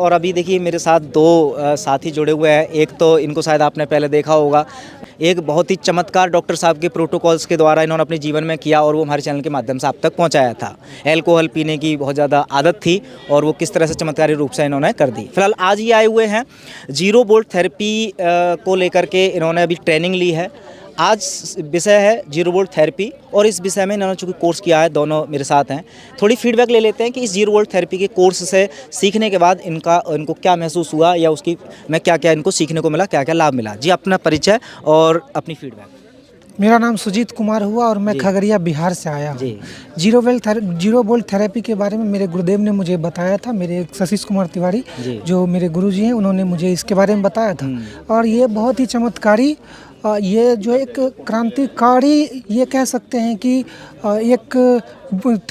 और अभी देखिए मेरे साथ दो साथी जुड़े हुए हैं। एक तो इनको शायद आपने पहले देखा होगा, एक बहुत ही चमत्कार डॉक्टर साहब के प्रोटोकॉल्स के द्वारा इन्होंने अपने जीवन में किया और वो हमारे चैनल के माध्यम से आप तक पहुंचाया था। अल्कोहल पीने की बहुत ज़्यादा आदत थी और वो किस तरह से चमत्कारी रूप से इन्होंने कर दी। फिलहाल आज ये आए हुए हैं जीरो बोल्ट थेरेपी को लेकर के, इन्होंने अभी ट्रेनिंग ली है। आज विषय है जीरो वोल्ट थेरेपी और इस विषय में इन्होंने चूँकि कोर्स किया है, दोनों मेरे साथ हैं। थोड़ी फीडबैक ले लेते हैं कि इस जीरो वोल्ट थेरेपी के कोर्स से सीखने के बाद इनको क्या महसूस हुआ या उसकी में क्या क्या इनको सीखने को मिला, क्या क्या लाभ मिला। जी, अपना परिचय और अपनी फीडबैक। मेरा नाम सुजीत कुमार हुआ और मैं खगड़िया बिहार से आया हूँ। जीरो वोल्ट थेरेपी के बारे में मेरे गुरुदेव ने मुझे बताया था। मेरे सतीश कुमार तिवारी जो मेरे गुरुजी हैं, उन्होंने मुझे इसके बारे में बताया था और ये बहुत ही चमत्कारी, ये जो एक क्रांतिकारी ये कह सकते हैं कि एक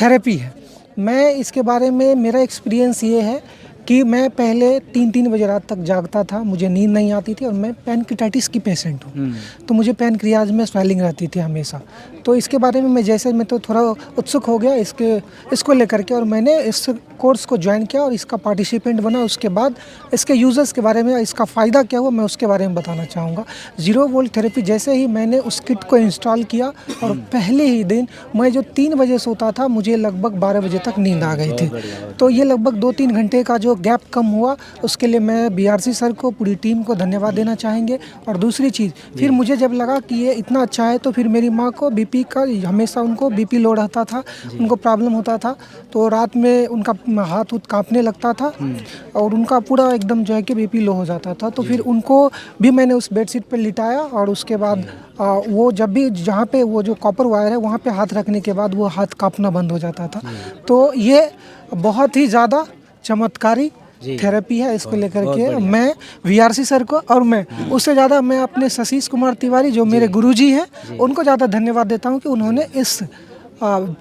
थेरेपी है। मैं इसके बारे में, मेरा एक्सपीरियंस ये है कि मैं पहले 3-3 बजे रात तक जागता था, मुझे नींद नहीं आती थी और मैं पैनक्रियाटाइटिस की पेशेंट हूँ। तो मुझे पैनक्रियाज में स्वेलिंग रहती थी हमेशा। तो इसके बारे में मैं तो थोड़ा उत्सुक हो गया इसको लेकर के, और मैंने इस कोर्स को ज्वाइन किया और इसका पार्टिसिपेंट बना। उसके बाद इसके यूजर्स के बारे में, इसका फ़ायदा क्या हुआ, मैं उसके बारे में बताना चाहूँगा। जीरो वोल्ट थेरेपी जैसे ही मैंने उस किट को इंस्टॉल किया और पहले ही दिन मैं जो 3 बजे सोता था, मुझे लगभग 12 बजे तक नींद आ गई थी। तो ये लगभग 2-3 घंटे का जो गैप कम हुआ, उसके लिए मैं बीआरसी सर को, पूरी टीम को धन्यवाद देना चाहेंगे। और दूसरी चीज़, फिर मुझे जब लगा कि ये इतना अच्छा है, तो फिर मेरी माँ को बीपी का हमेशा, उनको बीपी लो रहता था, उनको प्रॉब्लम होता था। तो रात में उनका हाथ कांपने लगता था और उनका पूरा एकदम जो है कि बीपी लो हो जाता था। तो फिर उनको भी मैंने उस बेडशीट पर लिटाया और उसके बाद वो जब भी जहाँ पे वो जो कॉपर वायर है वहाँ पे हाथ रखने के बाद वो हाथ कांपना बंद हो जाता था। तो ये बहुत ही ज़्यादा चमत्कारी थेरेपी है। इसको लेकर के मैं वीआरसी सर को, और मैं उससे ज़्यादा मैं अपने सतीश कुमार तिवारी जो मेरे गुरुजी हैं, उनको ज़्यादा धन्यवाद देता हूँ कि उन्होंने इस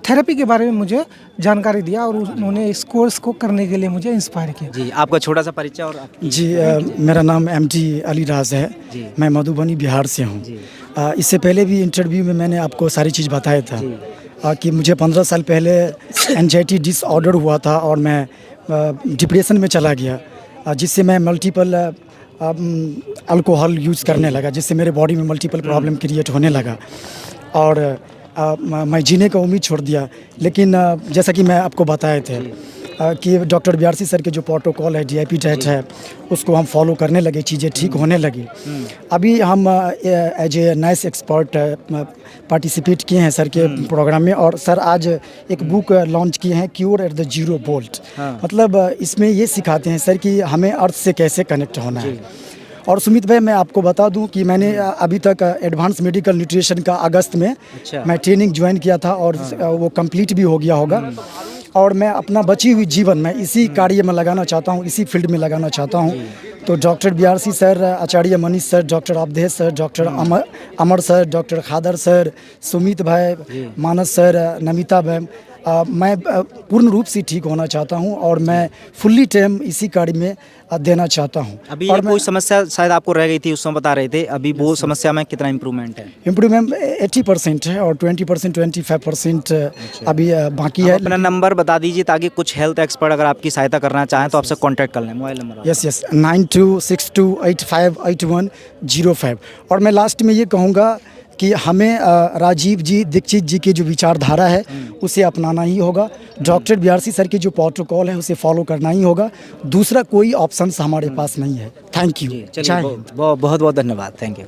थेरेपी के बारे में मुझे जानकारी दिया और उन्होंने इस कोर्स को करने के लिए मुझे इंस्पायर किया। जी, आपका छोटा सा परिचय और जी, मेरा नाम एमटी अली राज है। मैं मधुबनी बिहार से हूँ। इससे पहले भी इंटरव्यू में मैंने आपको सारी चीज़ बताया था कि मुझे 15 साल पहले एंजाइटी डिसऑर्डर हुआ था और मैं डिप्रेशन में चला गया, जिससे मैं मल्टीपल अल्कोहल यूज़ करने लगा, जिससे मेरे बॉडी में मल्टीपल प्रॉब्लम क्रिएट होने लगा और मैं जीने का उम्मीद छोड़ दिया। लेकिन जैसा कि मैं आपको बताए थे कि डॉक्टर बीआरसी सर के जो प्रोटोकॉल है, डीआईपी डाइट है, उसको हम फॉलो करने लगे, चीज़ें ठीक होने लगी। अभी हम as a nice expert participate किए हैं सर के प्रोग्राम में, और सर आज एक बुक लॉन्च किए हैं, cure at the zero bolt. मतलब इसमें ये सिखाते हैं सर कि हमें अर्थ से कैसे कनेक्ट होना है। और सुमित भाई, मैं आपको बता दूं कि मैंने अभी तक एडवांस मेडिकल न्यूट्रिशन का अगस्त में मैं ट्रेनिंग ज्वाइन किया था और वो कंप्लीट भी हो गया होगा। और मैं अपना बची हुई जीवन मैं इसी कार्य में लगाना चाहता हूँ, इसी फील्ड में लगाना चाहता हूँ। तो doctor BRC sir, Acharya Manish sir, doctor Avadhesh sir, doctor Amar sir, doctor Khadar sir, Sumit भाई, मानस सर, नमिता मैम, मैं पूर्ण रूप से ठीक होना चाहता हूं और मैं फुल्ली टाइम इसी कार्य में देना चाहता हूं। अभी और कोई समस्या शायद आपको रह गई थी, उस समय बता रहे थे, अभी वो समस्या में कितना इम्प्रूवमेंट है? इम्प्रूवमेंट 80% है और 20% 25% अभी बाकी है। अपना नंबर बता दीजिए ताकि कुछ हेल्थ एक्सपर्ट अगर आपकी सहायता करना चाहें तो आपसे कॉन्टैक्ट कर लें। Mobile number? यस 9262858105। और मैं लास्ट में ये कहूँगा कि हमें राजीव जी दीक्षित जी की जो विचारधारा है उसे अपनाना ही होगा। डॉक्टर बीआरसी सर के जो प्रोटोकॉल है उसे फॉलो करना ही होगा। दूसरा कोई ऑप्शंस हमारे पास नहीं है। Thank you. बहुत बहुत धन्यवाद। Thank you.